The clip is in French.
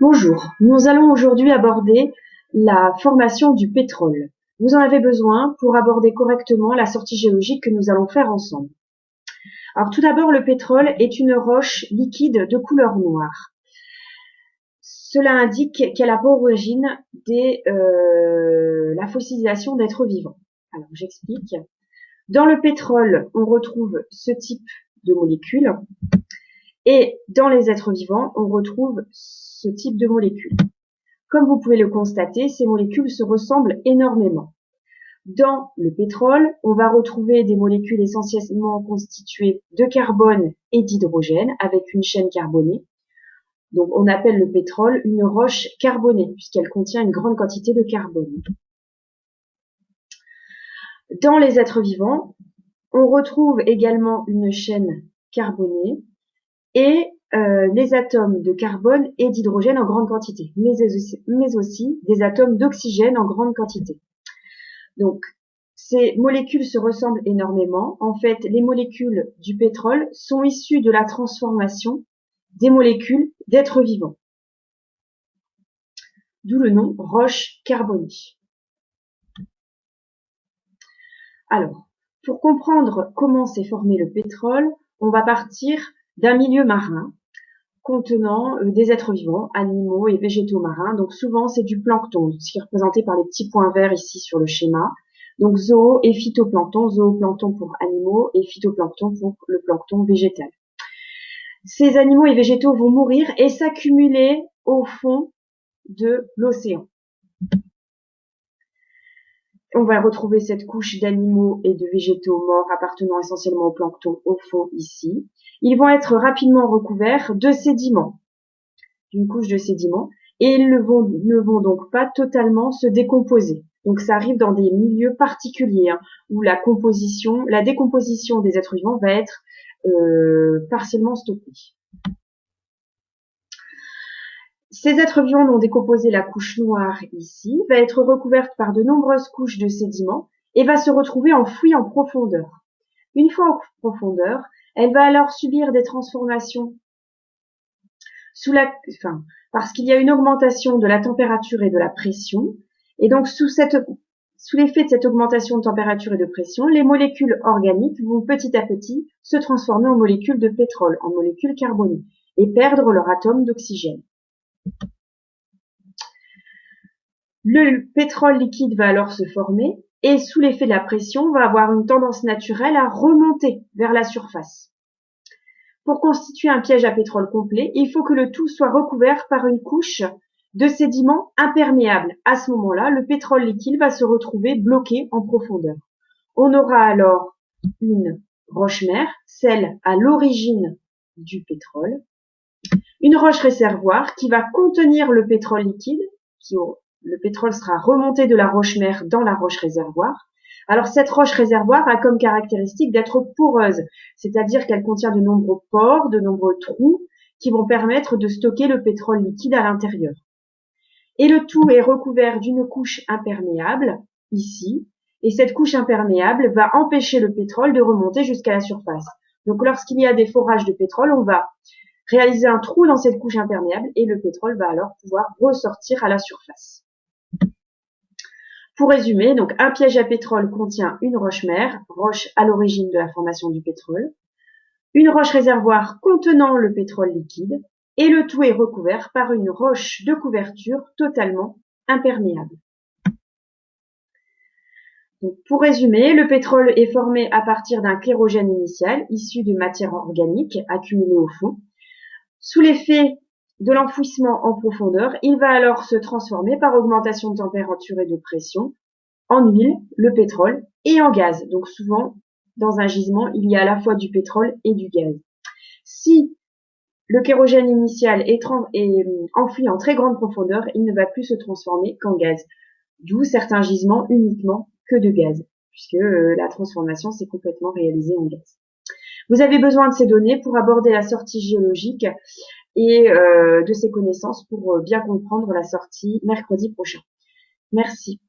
Bonjour, nous allons aujourd'hui aborder la formation du pétrole. Vous en avez besoin pour aborder correctement la sortie géologique que nous allons faire ensemble. Alors tout d'abord, le pétrole est une roche liquide de couleur noire. Cela indique qu'elle a pour origine la fossilisation d'êtres vivants. Alors j'explique. Dans le pétrole, on retrouve ce type de molécules. Et dans les êtres vivants, on retrouve ce type de molécules. Comme vous pouvez le constater, ces molécules se ressemblent énormément. Dans le pétrole, on va retrouver des molécules essentiellement constituées de carbone et d'hydrogène avec une chaîne carbonée. Donc on appelle le pétrole une roche carbonée puisqu'elle contient une grande quantité de carbone. Dans les êtres vivants, on retrouve également une chaîne carbonée et les atomes de carbone et d'hydrogène en grande quantité, mais aussi des atomes d'oxygène en grande quantité. Donc, ces molécules se ressemblent énormément. En fait, les molécules du pétrole sont issues de la transformation des molécules d'êtres vivants. D'où le nom roche carbonée. Alors, pour comprendre comment s'est formé le pétrole, on va partir d'un milieu marin contenant des êtres vivants, animaux et végétaux marins. Donc souvent c'est du plancton, ce qui est représenté par les petits points verts ici sur le schéma. Donc zoo et phytoplancton, zooplancton pour animaux et phytoplancton pour le plancton végétal. Ces animaux et végétaux vont mourir et s'accumuler au fond de l'océan. On va retrouver cette couche d'animaux et de végétaux morts appartenant essentiellement au plancton au fond ici. Ils vont être rapidement recouverts de sédiments, d'une couche de sédiments, et ils ne vont donc pas totalement se décomposer. Donc ça arrive dans des milieux particuliers où la décomposition des êtres vivants va être partiellement stoppée. Ces êtres vivants vont décomposer la couche noire ici, va être recouverte par de nombreuses couches de sédiments et va se retrouver enfouie en profondeur. Une fois en profondeur, elle va alors subir des transformations parce qu'il y a une augmentation de la température et de la pression. Et donc, sous l'effet de cette augmentation de température et de pression, les molécules organiques vont petit à petit se transformer en molécules de pétrole, en molécules carbonées, et perdre leur atome d'oxygène. Le pétrole liquide va alors se former et sous l'effet de la pression va avoir une tendance naturelle à remonter vers la surface. Pour constituer un piège à pétrole complet, il faut que le tout soit recouvert par une couche de sédiments imperméables. À ce moment-là, le pétrole liquide va se retrouver bloqué en profondeur. On aura alors une roche-mère, celle à l'origine du pétrole, une roche réservoir qui va contenir le pétrole liquide, le pétrole sera remonté de la roche-mère dans la roche réservoir. Alors cette roche réservoir a comme caractéristique d'être poreuse, c'est-à-dire qu'elle contient de nombreux pores, de nombreux trous qui vont permettre de stocker le pétrole liquide à l'intérieur. Et le tout est recouvert d'une couche imperméable, ici, et cette couche imperméable va empêcher le pétrole de remonter jusqu'à la surface. Donc lorsqu'il y a des forages de pétrole, on va réaliser un trou dans cette couche imperméable et le pétrole va alors pouvoir ressortir à la surface. Pour résumer, donc un piège à pétrole contient une roche-mère, roche à l'origine de la formation du pétrole, une roche réservoir contenant le pétrole liquide, et le tout est recouvert par une roche de couverture totalement imperméable. Donc, pour résumer, le pétrole est formé à partir d'un kérogène initial issu de matière organique accumulée au fond. Sous l'effet de l'enfouissement en profondeur, il va alors se transformer par augmentation de température et de pression en huile, le pétrole, et en gaz. Donc souvent, dans un gisement, il y a à la fois du pétrole et du gaz. Si le kérogène initial est enfoui en très grande profondeur, il ne va plus se transformer qu'en gaz. D'où certains gisements uniquement que de gaz, puisque la transformation s'est complètement réalisée en gaz. Vous avez besoin de ces données pour aborder la sortie géologique et de ces connaissances pour bien comprendre la sortie mercredi prochain. Merci.